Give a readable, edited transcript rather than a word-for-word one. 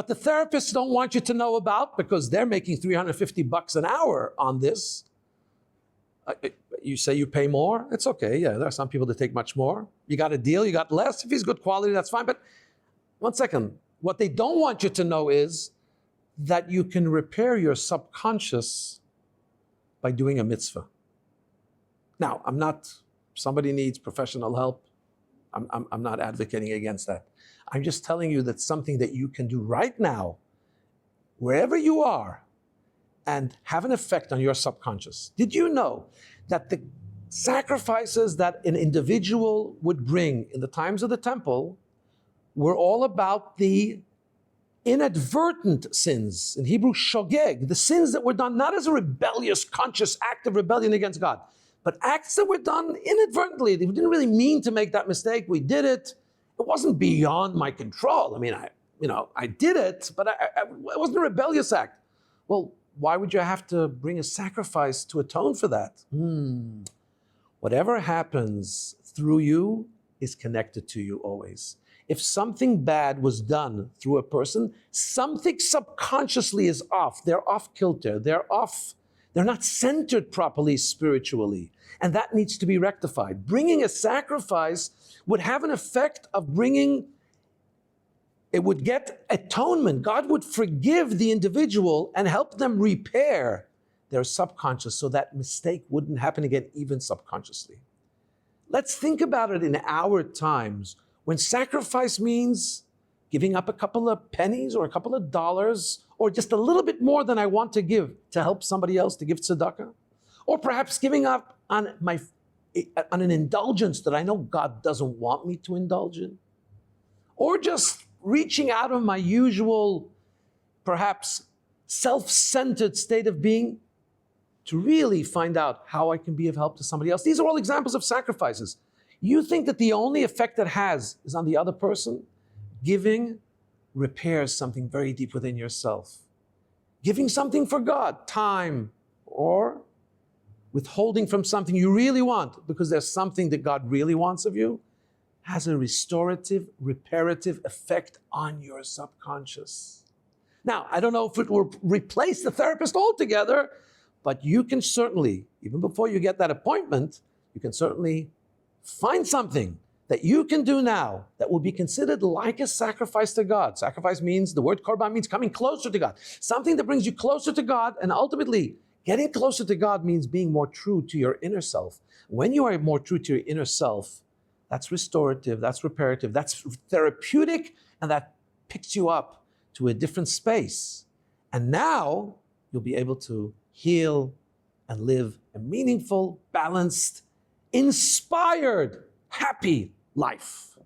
what the therapists don't want you to know about, because they're making $350 an hour on this. You say you pay more, it's okay. Yeah, there are some people that take much more. You got a deal, you got less. If he's good quality, that's fine. But one second, what they don't want you to know is that you can repair your subconscious by doing a mitzvah. Now, somebody needs professional help. I'm not advocating against that. I'm just telling you that's something that you can do right now, wherever you are, and have an effect on your subconscious. Did you know that the sacrifices that an individual would bring in the times of the temple were all about the inadvertent sins, in Hebrew, shogeg, the sins that were done not as a rebellious, conscious act of rebellion against God, but acts that were done inadvertently. We didn't really mean to make that mistake. We did it. It wasn't beyond my control. I mean, I did it, but it wasn't a rebellious act. Well, why would you have to bring a sacrifice to atone for that? Whatever happens through you is connected to you always. If something bad was done through a person, something subconsciously is off. They're off kilter. They're not centered properly spiritually. And that needs to be rectified. Bringing a sacrifice would have an effect of it would get atonement. God would forgive the individual and help them repair their subconscious so that mistake wouldn't happen again, even subconsciously. Let's think about it in our times when sacrifice means giving up a couple of pennies or a couple of dollars or just a little bit more than I want to give to help somebody else, to give tzedakah. Or perhaps giving up on an indulgence that I know God doesn't want me to indulge in. Or just reaching out of my usual, perhaps self-centered state of being to really find out how I can be of help to somebody else. These are all examples of sacrifices. You think that the only effect it has is on the other person? Giving repairs something very deep within yourself. Giving something for God, time, or withholding from something you really want because there's something that God really wants of you, has a restorative, reparative effect on your subconscious. Now, I don't know if it will replace the therapist altogether, but you can certainly, even before you get that appointment, you can certainly find something that you can do now that will be considered like a sacrifice to God. Sacrifice means, the word korban means coming closer to God. Something that brings you closer to God, and ultimately, getting closer to God means being more true to your inner self. When you are more true to your inner self, that's restorative, that's reparative, that's therapeutic, and that picks you up to a different space. And now, you'll be able to heal and live a meaningful, balanced, inspired, happy life.